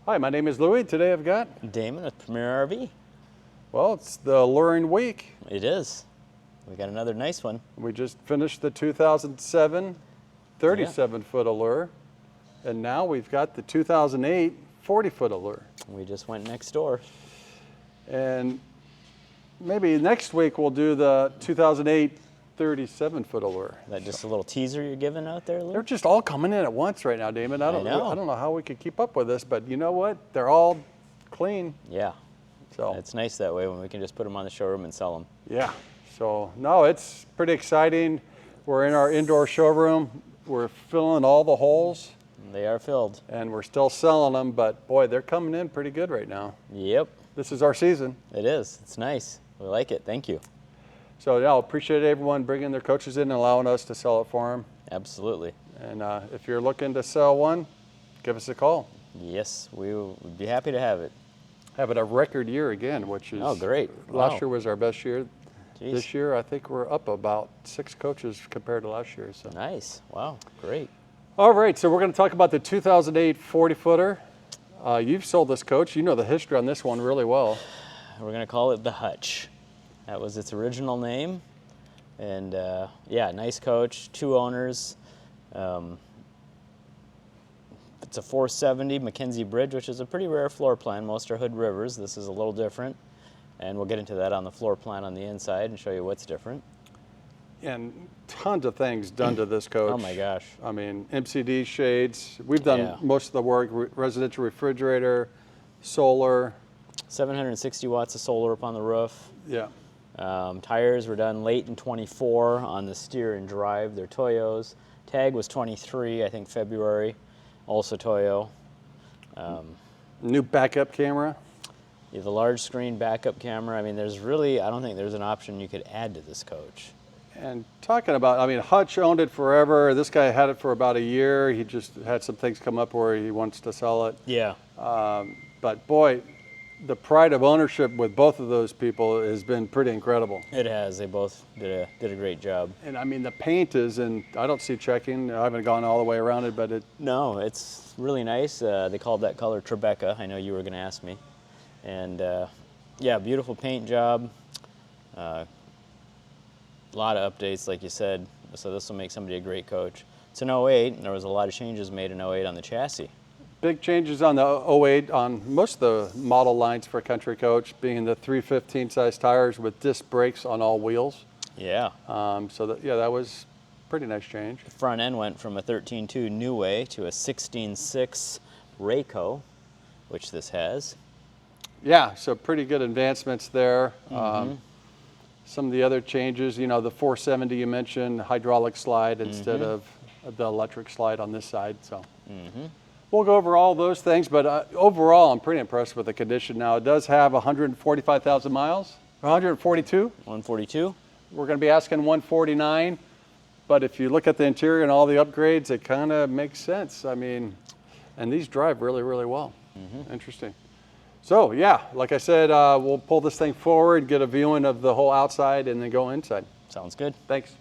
Hi, my name is Louie. Today I've got... Damon with Premier RV. Well, it's the alluring week. It is. We got another nice one. We just finished the 2007 37-foot Allure, and now we've got the 2008 40-foot Allure. We just went next door. And maybe next week we'll do the 2008 37-foot Allure. Is that just a little teaser you're giving out there, Lou? They're just all coming in at once right now, Damon. I don't know how we could keep up with this, but you know what? They're all clean. Yeah. So it's nice that way when we can just put them on the showroom and sell them. Yeah. So no, it's pretty exciting. We're in our indoor showroom. We're filling all the holes. They are filled. And we're still selling them, but boy, they're coming in pretty good right now. Yep. This is our season. It is. It's nice. We like it. Thank you. So yeah, I appreciate everyone bringing their coaches in and allowing us to sell it for them. Absolutely. And if you're looking to sell one, give us a call. Yes, we would be happy to have it. Having a record year again, which is great. Last year was our best year. Jeez. This year, I think we're up about 6 coaches compared to last year. So nice. Wow. Great. All right, so we're going to talk about the 2008 40-footer. You've sold this coach. You know the history on this one really well. We're going to call it the Hutch. That was its original name. And yeah, nice coach, 2 owners. It's a 470 Mackenzie bridge, which is a pretty rare floor plan. Most are Hood Rivers. This is a little different. And we'll get into that on the floor plan on the inside and show you what's different. And tons of things done to this coach. Oh my gosh. I mean, MCD shades. We've done most of the work, residential refrigerator, solar. 760 watts of solar up on the roof. Yeah. Tires were done late in 24 on the steer and drive. They're Toyos. Tag was 23, I think February, also Toyo. New backup camera. You have the large screen backup camera. I mean, there's really, I don't think there's an option you could add to this coach. And talking about, I mean, Hutch owned it forever. This guy had it for about a year. He just had some things come up where he wants to sell it. Yeah. But boy, the pride of ownership with both of those people has been pretty incredible. It has. They both did a great job. And I mean, the paint is, and I don't see checking. I haven't gone all the way around it, but it. No, it's really nice. They called that color Tribeca. I know you were going to ask me. And yeah, beautiful paint job. A lot of updates, like you said. So this will make somebody a great coach. It's an 08, and there was a lot of changes made in 08 on the chassis. Big changes on the 08 on most of the model lines for Country Coach, being the 315 size tires with disc brakes on all wheels. Yeah. So that was a pretty nice change. The front end went from a 13.2 New Way to a 16.6 Rayco, which this has. Yeah, so pretty good advancements there. Some of the other changes, you know, the 470 you mentioned, hydraulic slide instead of the electric slide on this side. So. We'll go over all those things, but overall, I'm pretty impressed with the condition. Now, it does have 145,000 miles, 142. 142. We're going to be asking 149, but if you look at the interior and all the upgrades, it kind of makes sense. I mean, and these drive really, really well. Interesting. So, yeah, like I said, we'll pull this thing forward, get a viewing of the whole outside, and then go inside. Sounds good. Thanks.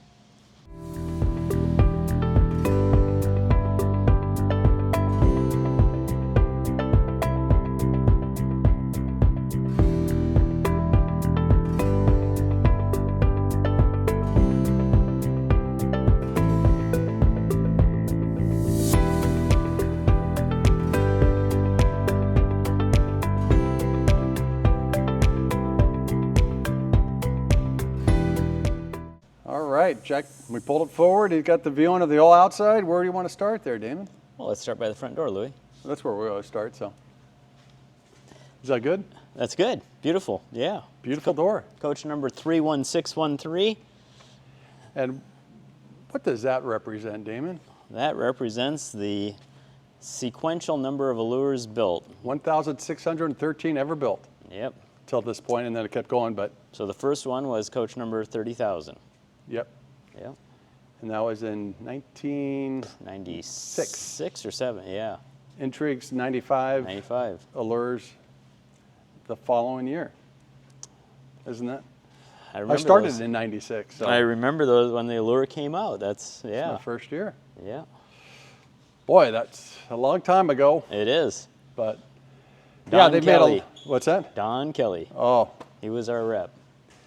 Jack, we pulled it forward. You got the viewing of the whole outside. Where do you want to start there, Damon? Well, let's start by the front door, Louie. That's where we always start, so. Is that good? That's good. Beautiful, yeah. Beautiful door. Coach number 31613. And what does that represent, Damon? That represents the sequential number of Allures built. 1,613 ever built. Yep. Till this point, and then it kept going, but. So the first one was coach number 30,000. Yep. Yep. And that was in 1996. 6 or 7, yeah. Intrigues 95. 95. Allures the following year. Isn't that? I started in 96. So. I remember those when the Allure came out. That's my first year. Yeah. Boy, that's a long time ago. It is. But Don they Kelly. made what's that? Don Kelly. Oh, He was our rep.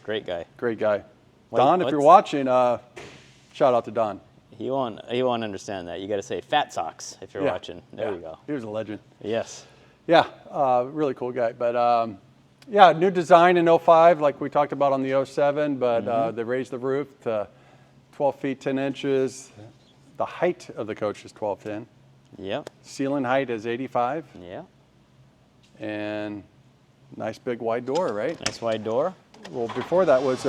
Great guy. great guy. Wait, Don, if you're watching, shout out to Don. He won't understand that. You got to say Fat Socks if you're watching. There you go. He was a legend. Yes. Yeah, really cool guy. But yeah, new design in '05, like we talked about on the '07, but they raised the roof to 12 feet 10 inches. The height of the coach is 12'10". Yep. Ceiling height is 85. Yeah. And nice big wide door, right? Nice wide door. Well, before that was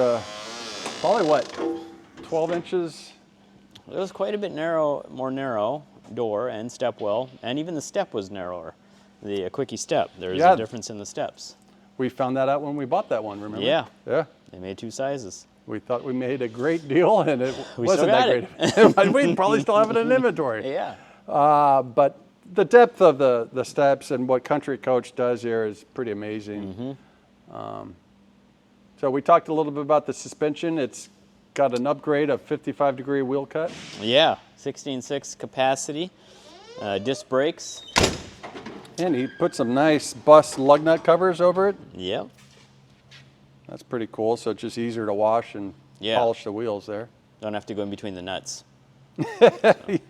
probably what, 12 inches? It was quite a bit more narrow door and step well, and even the step was narrower. The quickie step. There's a difference in the steps. We found that out when we bought that one, remember? Yeah. Yeah. They made 2 sizes. We thought we made a great deal, and it We wasn't still that got great. We probably still have it in inventory. Yeah. But the depth of the steps and what Country Coach does here is pretty amazing. So we talked a little bit about the suspension. It's got an upgrade of 55-degree wheel cut. Yeah. 16.6 capacity. Disc brakes. And he put some nice bus lug nut covers over it. Yep. That's pretty cool. So it's just easier to wash and polish the wheels there. Don't have to go in between the nuts.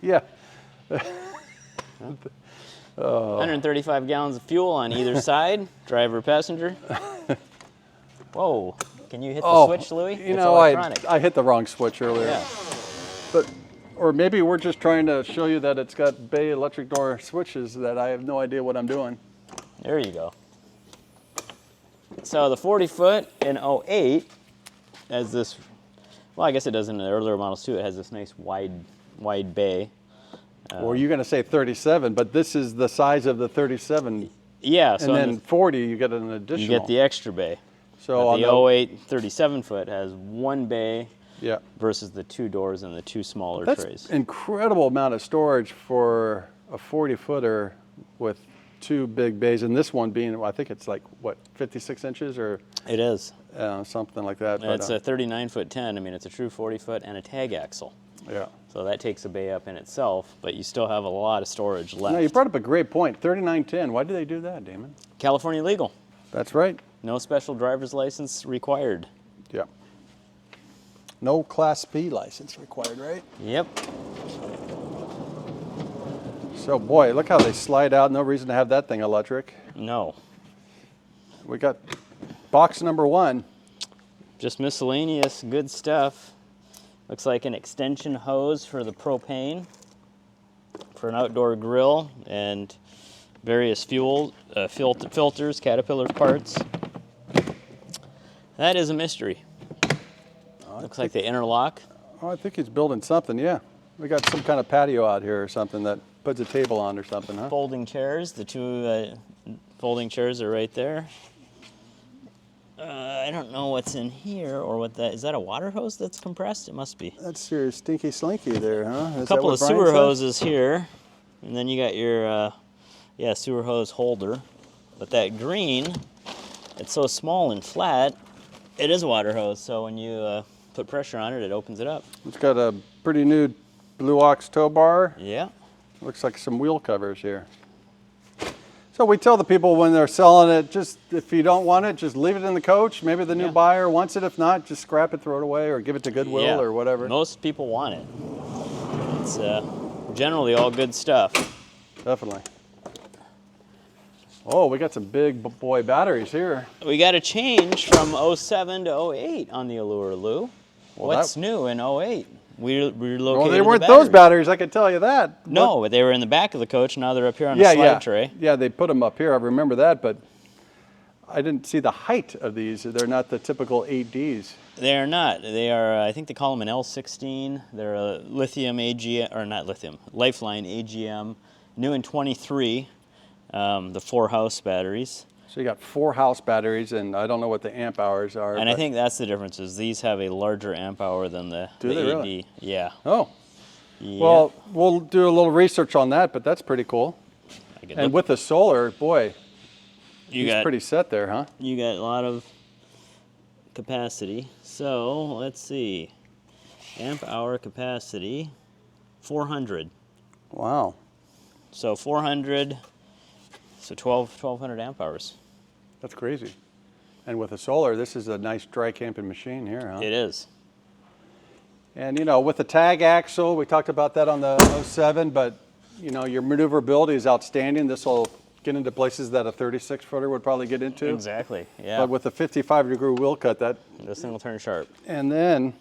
Yeah. 135 gallons of fuel on either side, driver, passenger. Whoa. Can you hit the switch, Louis? You know, I hit the wrong switch earlier. Yeah. But, or maybe we're just trying to show you that it's got bay electric door switches that I have no idea what I'm doing. There you go. So the 40-foot in 08 has this, well, I guess it does in the earlier models too. It has this nice wide bay. Or you're going to say 37, but this is the size of the 37. Yeah. So and then 40, you get an additional. You get the extra bay. So but the 08 37-foot has 1 bay versus the 2 doors and the 2 smaller That's trays. Incredible amount of storage for a 40-footer with 2 big bays, and this one being, I think it's like, what, 56 inches or? It is. Something like that. It's a 39-foot 10. I mean, it's a true 40-foot and a tag axle. Yeah. So that takes a bay up in itself, but you still have a lot of storage left. Now, you brought up a great point, 3910. Why did they do that, Damon? California legal. That's right. No special driver's license required. Yeah. No Class B license required, right? Yep. So, boy, look how they slide out. No reason to have that thing electric. No. We got box number 1. Just miscellaneous good stuff. Looks like an extension hose for the propane, for an outdoor grill, and various fuel filters, Caterpillar parts. That is a mystery. Looks like they interlock. Oh, I think he's building something, yeah. We got some kind of patio out here or something that puts a table on or something, huh? Folding chairs. The 2 folding chairs are right there. I don't know what's in here or what that is. That a water hose that's compressed? It must be. That's your stinky slinky there, huh? A couple of sewer hoses here, and then you got your sewer hose holder. But that green, it's so small and flat, it is a water hose. So when you put pressure on it, it opens it up. It's got a pretty new Blue Ox tow bar. Yeah. Looks like some wheel covers here. So we tell the people when they're selling it, just if you don't want it, just leave it in the coach. Maybe the new buyer wants it. If not, just scrap it, throw it away, or give it to Goodwill or whatever. Most people want it. It's generally all good stuff. Definitely. Oh, we got some big boy batteries here. We got a change from 07 to 08 on the Allure, Lou. Well, what's new in 08? We relocated well, they weren't those batteries, I can tell you that. No, but they were in the back of the coach. Now they're up here on a slide tray. Yeah, they put them up here. I remember that, but I didn't see the height of these. They're not the typical 8Ds. They are not. They are, I think they call them an L16. They're a lithium AGM, or not lithium, Lifeline AGM, new in 23, the 4-house batteries. So you got 4 house batteries, and I don't know what the amp hours are. And I think that's the difference, is these have a larger amp hour than the 8D. Really? Yeah. Oh. Yep. Well, we'll do a little research on that, but that's pretty cool. And with the solar, boy, he's pretty set there, huh? You got a lot of capacity. So, let's see. Amp hour capacity, 400. Wow. So 400 So 1200 amp hours. That's crazy. And with the solar, this is a nice dry camping machine here, huh? It is. And you know, with the tag axle, we talked about that on the 07, but you know, your maneuverability is outstanding. This will get into places that a 36-footer would probably get into. Exactly, yeah. But with the 55-degree wheel cut, that... This thing will turn sharp. And then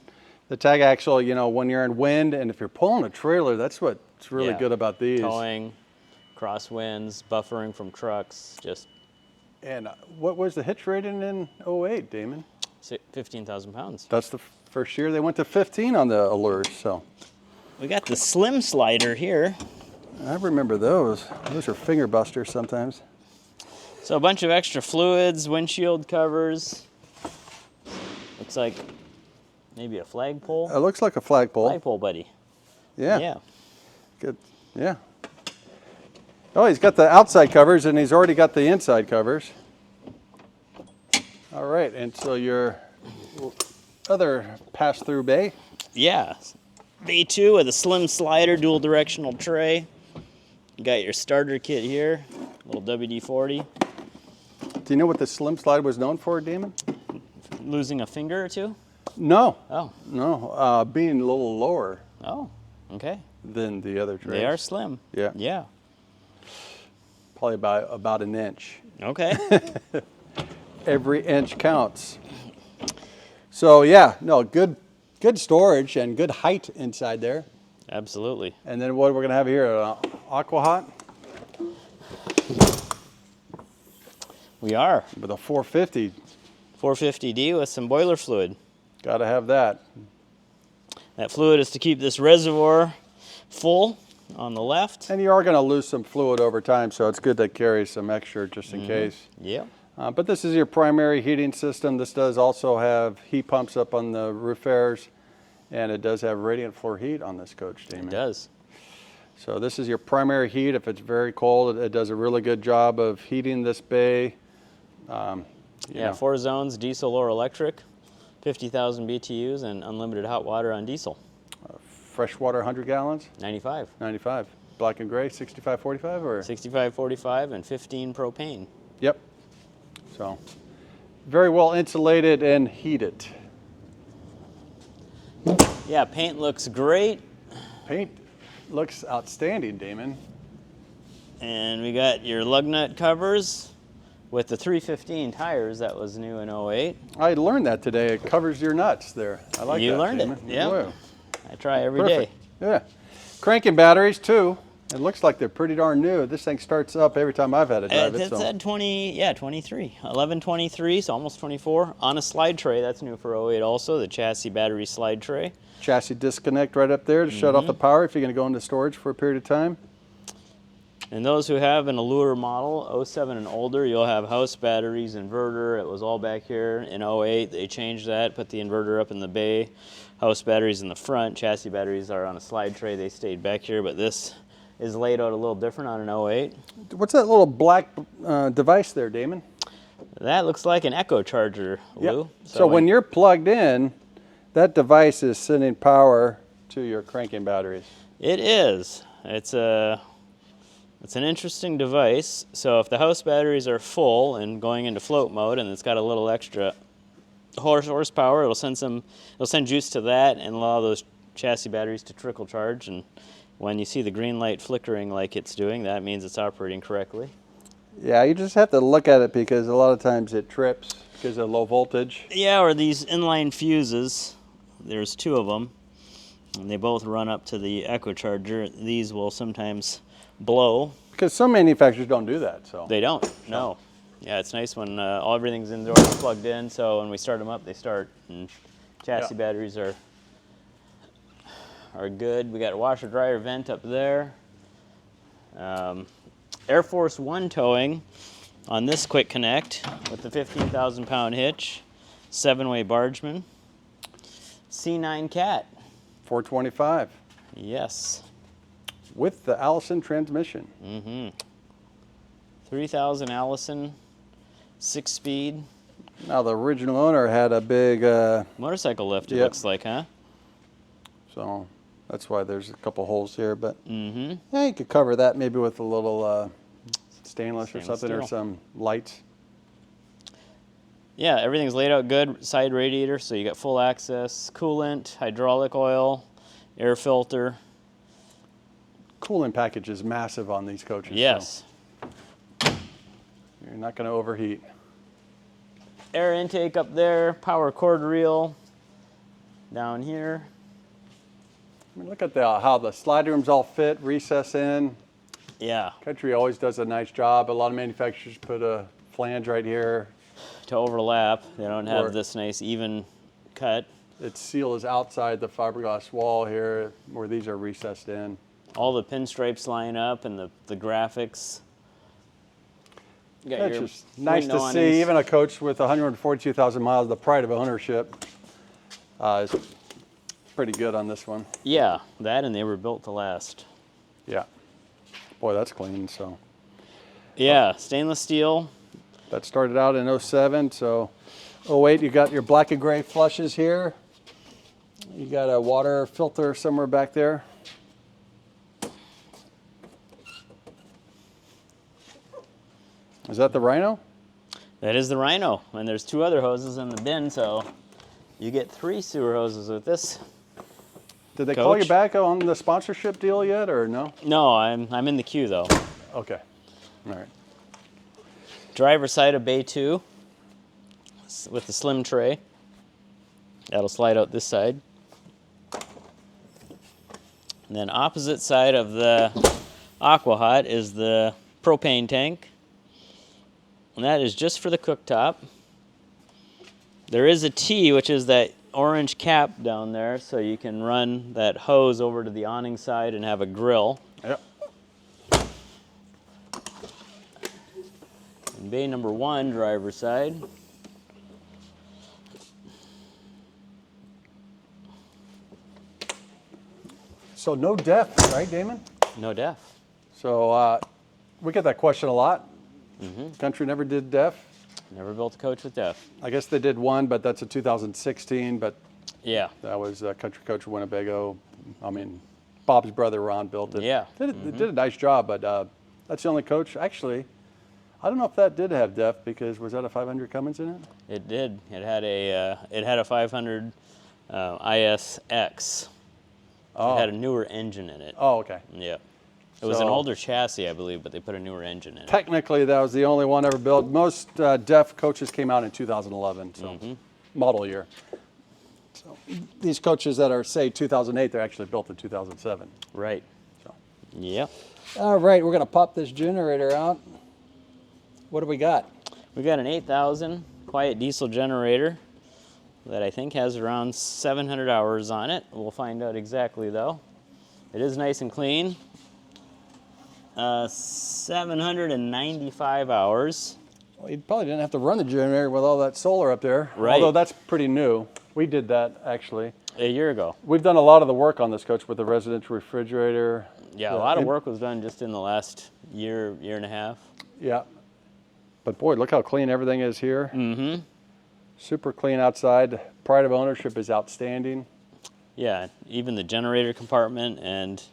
the tag axle, you know, when you're in wind and if you're pulling a trailer, that's what's really good about these. Towing, crosswinds, buffering from trucks, just... And what was the hitch rating in 08, Damon? 15,000 pounds. That's the first year they went to 15 on the Allures, so. We got the slim slider here. I remember those. Those are finger busters sometimes. So a bunch of extra fluids, windshield covers. Looks like maybe a flagpole. It looks like a flagpole. Flagpole, buddy. Yeah. Yeah. Good. Yeah. Oh, he's got the outside covers and he's already got the inside covers. All right, and so your other pass-through bay. Yeah. Bay 2 with a slim slider, dual directional tray. You got your starter kit here, little WD-40. Do you know what the slim slide was known for, Damon? Losing a finger or two? No. Oh. No, being a little lower Oh, okay. than the other trays. They are slim. Yeah. Yeah. Probably about an inch. Okay. Every inch counts. So yeah, no, good storage and good height inside there. Absolutely. And then what we're gonna have here, Aqua Hot We are. with a 450. 450D with some boiler fluid. Gotta have that. That fluid is to keep this reservoir full on the left. And you are gonna lose some fluid over time, so it's good to carry some extra just in case. Yep. But this is your primary heating system. This does also have heat pumps up on the roof airs, and it does have radiant floor heat on this coach, Damon. It does. So this is your primary heat. If it's very cold, it does a really good job of heating this bay. Yeah, know. 4 zones, diesel or electric, 50,000 BTUs, and unlimited hot water on diesel. Freshwater 100 gallons, 95. 95. Black and gray, 65-45 or? 65-45 and 15 propane. Yep. So very well insulated and heated. Yeah, paint looks great. Paint looks outstanding, Damon. And we got your lug nut covers with the 315 tires. That was new in 08. I learned that today. It covers your nuts there. I like that. You learned Damon. it, yeah. Yeah. I try every day. Perfect. Yeah. Cranking batteries too. It looks like they're pretty darn new. This thing starts up every time I've had to drive it. It's at 23, 1123, so almost 24. On a slide tray, that's new for 08 also, the chassis battery slide tray. Chassis disconnect right up there to shut off the power if you're going to go into storage for a period of time. And those who have an Allure model, 07 and older, you'll have house batteries, inverter. It was all back here in 08. They changed that, put the inverter up in the bay. House batteries in the front. Chassis batteries are on a slide tray. They stayed back here, but this is laid out a little different on an 08. What's that little black device there, Damon? That looks like an Echo charger, Lou. Yep. So when you're plugged in, that device is sending power to your cranking batteries. It is. It's an interesting device. So if the house batteries are full and going into float mode, and it's got a little extra horsepower, it'll send juice to that and allow those chassis batteries to trickle charge. And when you see the green light flickering like it's doing, that means it's operating correctly. Yeah, you just have to look at it because a lot of times it trips because of low voltage. Yeah, or these inline fuses. There's 2 of them, and they both run up to the Echo charger. These will sometimes blow. Because some manufacturers don't do that. So They don't, no. Yeah, it's nice when everything's indoors plugged in, so when we start them up, they start. And chassis batteries are good. We got a washer dryer vent up there. Air Force One towing on this quick connect with the 15,000 pound hitch, 7-way bargeman. C9 Cat. 425 Yes. with the Allison transmission. 3000 Allison, 6-speed. Now the original owner had a big, Motorcycle lift, it Yep. looks like, huh? so that's why there's a couple holes here. But Mm-hmm. yeah, you could cover that maybe with a little stainless or Stainless something, or steel. some lights. Yeah, everything's laid out good. Side radiator, so you got full access, coolant, hydraulic oil, air filter. Coolant package is massive on these coaches. Yes. So you're not going to overheat. Air intake up there, power cord reel down here. I mean, look at how the slide rooms all fit, recess in. Yeah, Country always does a nice job. A lot of manufacturers put a flange right here. to overlap. They don't have Or- this nice even cut. Its seal is outside the fiberglass wall here, where these are recessed in. All the pinstripes line up and the graphics. You got That's your just nice window to awnings. see. Even a coach with 142,000 miles, the pride of ownership, is pretty good on this one. Yeah, that and they were built to last. Yeah. Boy, that's clean. So Yeah, stainless steel. that started out in 07. So 08, you got your black and gray flushes here. You got a water filter somewhere back there. Is that the Rhino? That is the Rhino, and there's 2 other hoses in the bin, so you get 3 sewer hoses with this. Did they call you Coach? back on the sponsorship deal yet, or no? No, I'm in the queue though. Okay. All right. Driver side of bay 2 with the slim tray. That'll slide out this side. And then opposite side of the Aqua Hot is the propane tank. And that is just for the cooktop. There is a T, which is that orange cap down there, so you can run that hose over to the awning side and have a grill. Yep. And bay number 1, driver side. So no def, right, Damon? No def. So we get that question a lot. Country never did def. Never built a coach with def. I guess they did one, but that's a 2016. But Yeah. that was Country Coach Winnebago. I mean, Bob's brother Ron built it. Yeah. They did a nice job, but that's the only coach. Actually, I don't know if that did have def, because was that a 500 Cummins in it? It did. It had a 500 ISX. Oh. It had a newer engine in it. Oh, okay. Yeah. It was an So- older chassis, I believe, but they put a newer engine in it. Technically, that was the only one ever built. Most def coaches came out in 2011, so model year. So these coaches that are, say, 2008, they're actually built in 2007. Right. So. Yep. All right, we're going to pop this generator out. What do we got? We got an 8,000 quiet diesel generator that I think has around 700 hours on it. We'll find out exactly, though. It is nice and clean. 795 hours. Well, you probably didn't have to run the generator with all that solar up there. Right. Although that's pretty new. We did that, actually. A year ago. We've done a lot of the work on this coach with the residential refrigerator. Yeah, a lot of work was done just in the last year and a half. Yeah. But boy, look how clean everything is here. Mm-hmm. Super clean outside. Pride of ownership is outstanding. Yeah, even the generator compartment and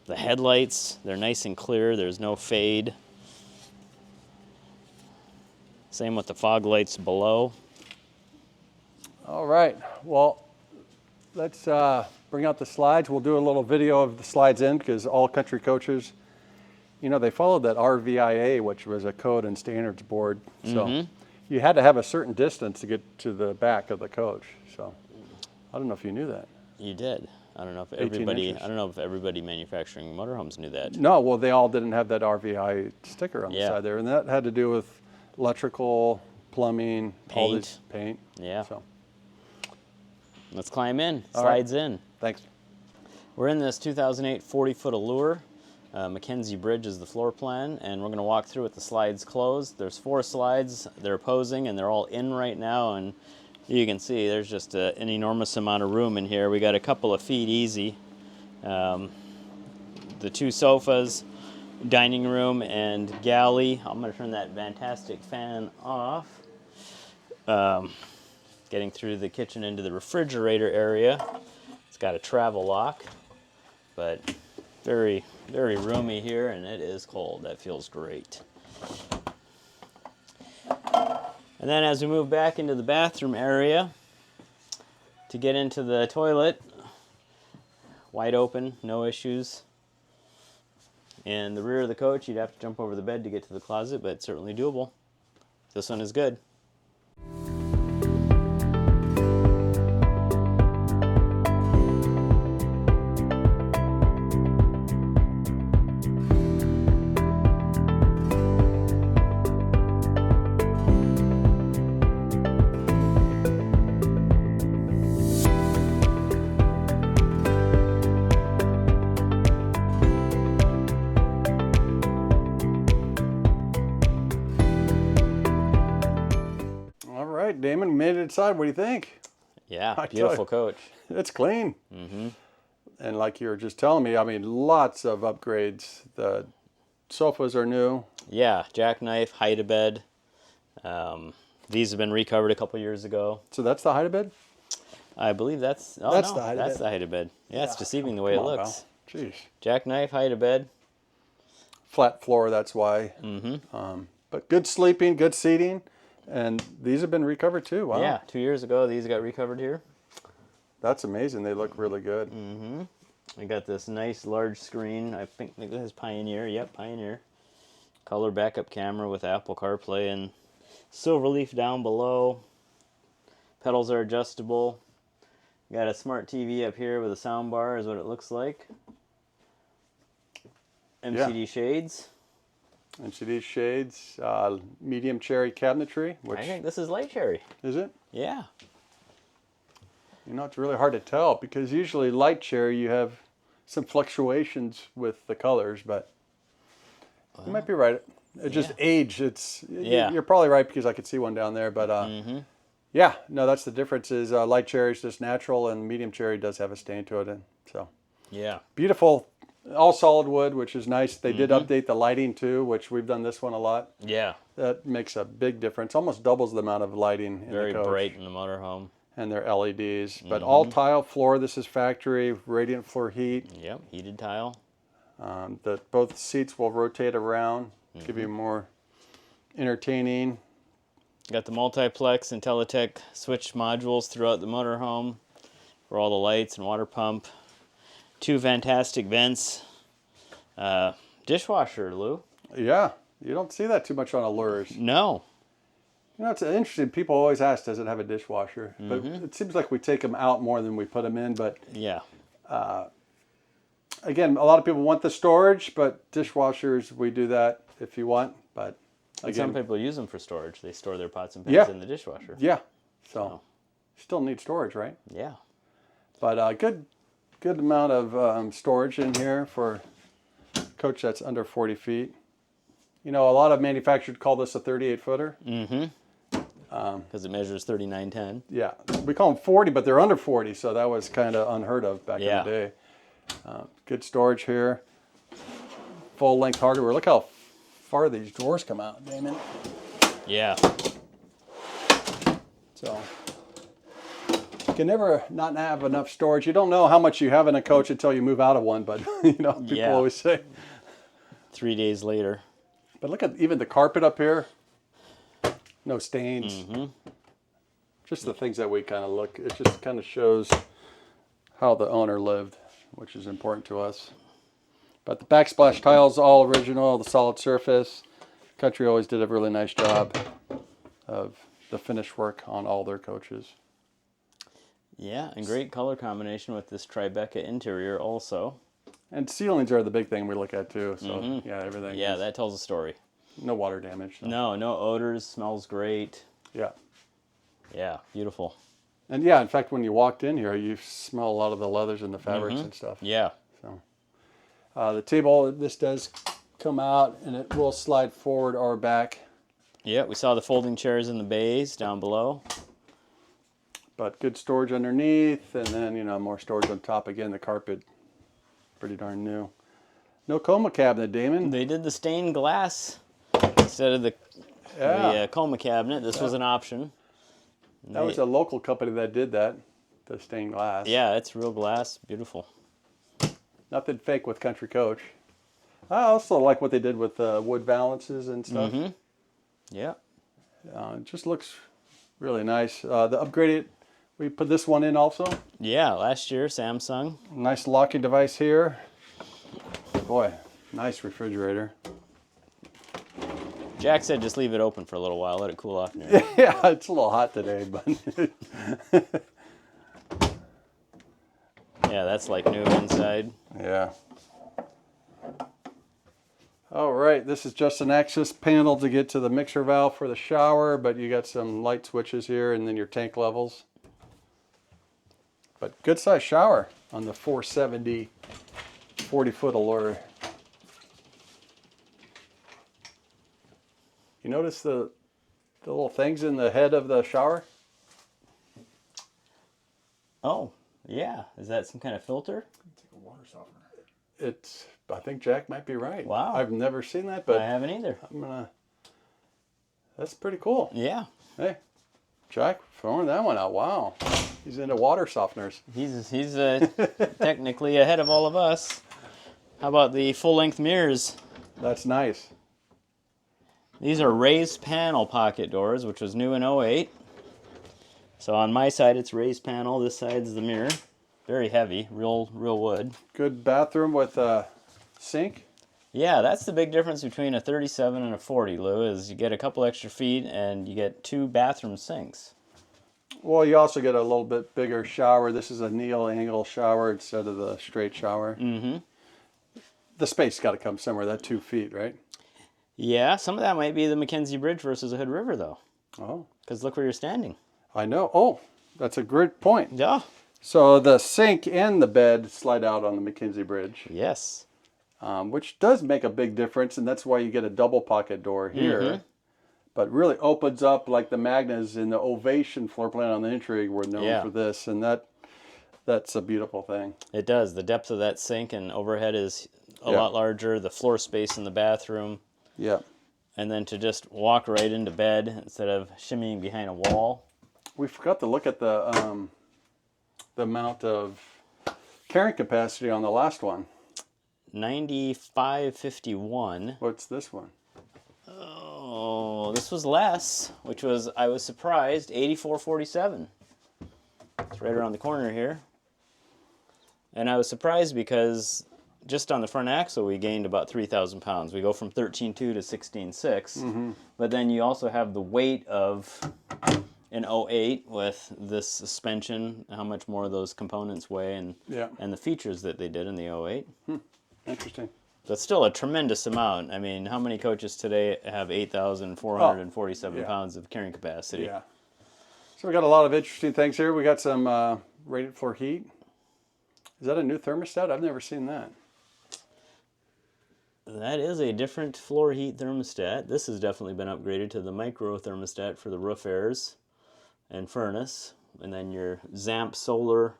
the headlights, they're nice and clear. There's no fade. Same with the fog lights below. All right. Well, let's bring out the slides. We'll do a little video of the slides in, because all country coaches, you know, they followed that RVIA, which was a code and standards board. So you had to have a certain distance to get to the back of the coach. So I don't know if you knew that. You did. I don't know if 18 everybody. inches. I don't know if everybody manufacturing motorhomes knew that. No, well, they all didn't have that RVI sticker on the Yeah. side there, and that had to do with electrical, plumbing, all this paint. Yeah. So Let's climb in. All right. Slides in. thanks. We're in this 2008 40-foot Allure. Mackenzie Bridge is the floor plan, and we're going to walk through with the slides closed. There's 4 slides. They're opposing, and they're all in right now, and you can see there's just an enormous amount of room in here. We got a couple of feet easy. The 2 sofas, dining room, and galley. I'm going to turn that fantastic fan off. Getting through the kitchen into the refrigerator area. It's got a travel lock, but Very, very roomy here, and it is cold. That feels great. And then as we move back into the bathroom area, to get into the toilet, wide open, no issues. And the rear of the coach, you'd have to jump over the bed to get to the closet, but certainly doable. This one is good. All right, Damon, made it inside. What do you think? Yeah, I tell beautiful you. coach. It's clean. And like you were just telling me, I mean, lots of upgrades. The sofas are new. Yeah, jackknife, hide-a-bed. These have been recovered a couple years ago. So that's the hide-a-bed? I believe that's... Oh, That's no, the hide-a-bed. that's the hide-a-bed. Yeah, it's deceiving the way it Come on, looks. pal. Jeez. Jackknife, hide-a-bed. Flat floor, that's why. But good sleeping, good seating. And these have been recovered too. Wow. Yeah, 2 years ago, these got recovered here. That's amazing. They look really good. I got this nice large screen. I think this is Pioneer. Yep, Pioneer. Color backup camera with Apple CarPlay and Silverleaf down below. Pedals are adjustable. Got a smart TV up here with a sound bar is what it looks like. MCD shades. MCD shades, medium cherry cabinetry, which I think this is light cherry. is it? Yeah. You know, it's really hard to tell because usually light cherry you have some fluctuations with the colors, but you might be right. It just age. You're probably right because I could see one down there, but yeah, no, that's the difference. Is light cherry is just natural, and medium cherry does have a stain to it, and so Yeah. beautiful. All solid wood, which is nice. They did update the lighting too, which we've done this one a lot. Yeah. That makes a big difference. Almost doubles the amount of lighting in Very the coach. bright in the motorhome. And their LEDs. But all tile floor. This is factory radiant floor heat. Yep, heated tile. Both seats will rotate around, give you more entertaining. Got the multiplex and Teletech switch modules throughout the motorhome for all the lights and water pump. 2 fantastic vents. Dishwasher, Lou. Yeah, you don't see that too much on Allures. No. You know, it's interesting. People always ask, does it have a dishwasher? But it seems like we take them out more than we put them in. But Yeah. again, a lot of people want the storage, but dishwashers, we do that if you want. But And again, some people use them for storage. They store their pots and pans in the dishwasher. yeah. So still need storage, right? Yeah. But good amount of storage in here for a coach that's under 40 feet. You know, a lot of manufacturers call this a 38-footer. Because it measures 3910. Yeah, we call them 40, but they're under 40, so that was kind of unheard of back in the day. Good storage here. Full-length hardware. Look how far these drawers come out, Damon. Yeah. So you can never not have enough storage. You don't know how much you have in a coach until you move out of one, but you know, people always say. 3 days later. But look at even the carpet up here. No stains. Just the things that we kind of look. It just kind of shows how the owner lived, which is important to us. But the backsplash tiles, all original, the solid surface. Country always did a really nice job of the finish work on all their coaches. Yeah, and great color combination with this Tribeca interior also. And ceilings are the big thing we look at too. So yeah, everything. Yeah, that tells a story. No water damage. So. No odors, smells great. Yeah. Yeah, beautiful. And yeah, in fact, when you walked in here, you smell a lot of the leathers and the fabrics and stuff. Yeah. So the table, this does come out and it will slide forward or back. Yeah, we saw the folding chairs in the bays down below. But good storage underneath, and then, you know, more storage on top. Again, the carpet, pretty darn new. No coma cabinet, Damon. They did the stained glass instead of the coma cabinet. This was an option. That was a local company that did that, the stained glass. Yeah, it's real glass. Beautiful. Nothing fake with Country Coach. I also like what they did with wood valances and stuff. Yeah. It just looks really nice. The upgraded, we put this one in also. Yeah, last year, Samsung. Nice locking device here. Boy, nice refrigerator. Jack said just leave it open for a little while, let it cool off. Near. Yeah, it's a little hot today, but Yeah, that's like new inside. yeah. All right, this is just an access panel to get to the mixer valve for the shower, but you got some light switches here and then your tank levels. But good size shower on the 470 40-foot Allure. You notice the little things in the head of the shower? Oh, yeah. Is that some kind of filter? It's like a water softener. It's, I think Jack might be right. Wow. I've never seen that, I but haven't either. that's pretty cool. Yeah. Hey, Jack throwing that one out. Wow. He's into water softeners. He's technically ahead of all of us. How about the full-length mirrors? That's nice. These are raised panel pocket doors, which was new in 08. So on my side, it's raised panel. This side's the mirror. Very heavy, real wood. Good bathroom with a sink. Yeah, that's the big difference between a 37 and a 40, Lou, is you get a couple extra feet and you get 2 bathroom sinks. Well, you also get a little bit bigger shower. This is a Neil angle shower instead of the straight shower. Mm-hmm. The space got to come somewhere, that 2 feet, right? Yeah, some of that might be the Mackenzie Bridge versus the Hood River, though. Oh, Because look where you're standing. I know. Oh, that's a great point. Yeah. So the sink and the bed slide out on the Mackenzie Bridge, Yes. which does make a big difference, and that's why you get a double pocket door here. But really opens up like the Magnas in the Ovation floor plan on the Intrigue were known for this, and that's a beautiful thing. It does. The depth of that sink and overhead is a lot larger. The floor space in the bathroom. Yeah. And then to just walk right into bed instead of shimmying behind a wall. We forgot to look at the amount of carrying capacity on the last one. 9551. What's this one? Oh, this was less, which was, I was surprised, 8447. It's right around the corner here. And I was surprised because just on the front axle we gained about 3,000 pounds. We go from 13.2 to 16.6. But then you also have the weight of an 08 with this suspension, how much more those components weigh, and the features that they did in the 08. Interesting. That's still a tremendous amount. I mean, how many coaches today have 8,447 pounds of carrying capacity? Yeah. So we got a lot of interesting things here. We got some rated floor heat. Is that a new thermostat? I've never seen that. That is a different floor heat thermostat. This has definitely been upgraded to the micro thermostat for the roof airs and furnace. And then your Zamp solar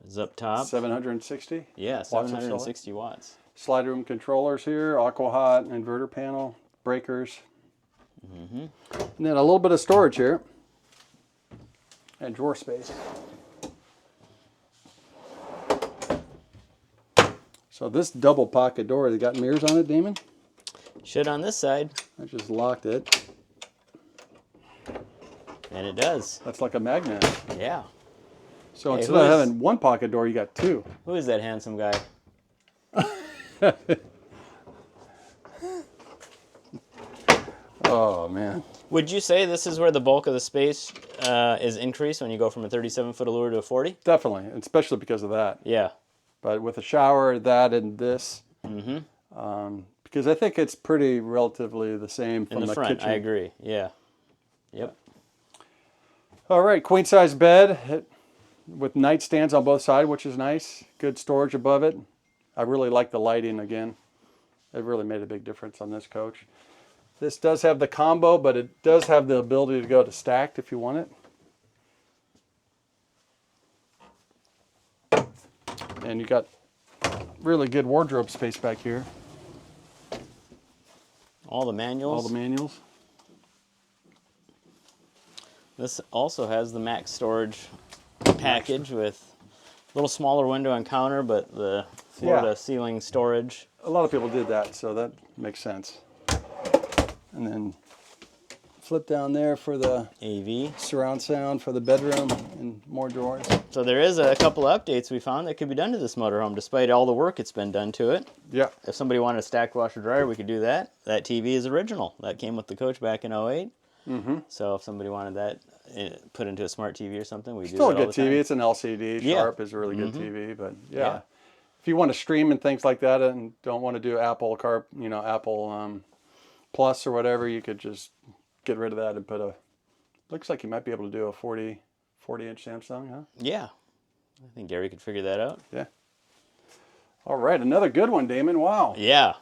is up top. 760? Yeah, 760 watts. Slide room controllers here, aqua hot, inverter panel, breakers. And then a little bit of storage here. And drawer space. So this double pocket door, they got mirrors on it, Damon? Should on this side. I just locked it. And it does. That's like a magnet. Yeah. So Hey, instead of having one pocket door, you got 2. Who is that handsome guy? Oh, man. Would you say this is where the bulk of the space is increased when you go from a 37-foot Allure to a 40? Definitely, especially because of that. Yeah. But with a shower, that, and this, because I think it's pretty relatively the same from In the front, kitchen. I agree. Yeah. Yep. All right, queen size bed with nightstands on both sides, which is nice. Good storage above it. I really like the lighting again. It really made a big difference on this coach. This does have the combo, but it does have the ability to go to stacked if you want it. And you got really good wardrobe space back here. All the manuals. All the manuals. This also has the max storage package with a little smaller window on counter, but the floor Yeah. to ceiling storage. A lot of people did that, so that makes sense. And then flip down there for the AV. surround sound for the bedroom and more drawers. So there is a couple of updates we found that could be done to this motorhome, despite all the work it's been done to it. Yeah. If somebody wanted a stacked washer dryer, we could do that. That TV is original. That came with the Coach back in 08. So if somebody wanted that put into a smart TV or something, we do Still a that all good the time. TV. It's an LCD. Yeah. Sharp is a really good TV, but yeah. Yeah. If you want to stream and things like that and don't want to do Apple Apple Plus or whatever, you could just get rid of that and put a. Looks like you might be able to do a 40-inch Samsung, huh? Yeah. I think Gary could figure that out. Yeah. All right, another good one, Damon. Wow. Yeah.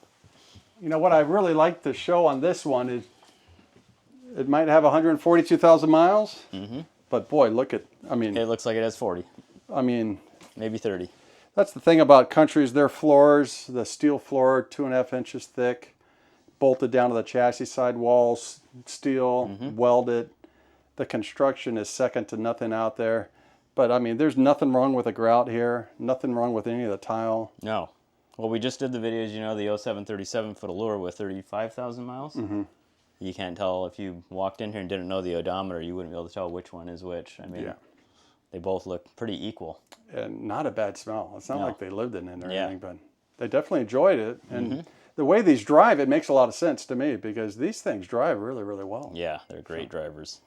You know what I really like to show on this one is it might have 142,000 miles, but boy, look at, It looks like it has 40, I mean, maybe 30. that's the thing about Country's, their floors, the steel floor, 2.5 inches thick, bolted down to the chassis side walls, steel, welded. The construction is second to nothing out there. But I mean, there's nothing wrong with the grout here, nothing wrong with any of the tile. No. Well, we just did the videos, the 07 37-foot Allure with 35,000 miles. You can't tell if you walked in here and didn't know the odometer, you wouldn't be able to tell which one is which. I mean, Yeah. they both look pretty equal. And not a bad smell. It's not No. like they lived in it or Yeah. anything, but they definitely enjoyed it. And the way these drive, it makes a lot of sense to me because these things drive really, really well. Yeah, they're great drivers.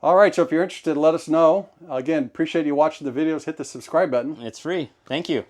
All right, so if you're interested, let us know. Again, appreciate you watching the videos. Hit the subscribe button. It's free. Thank you.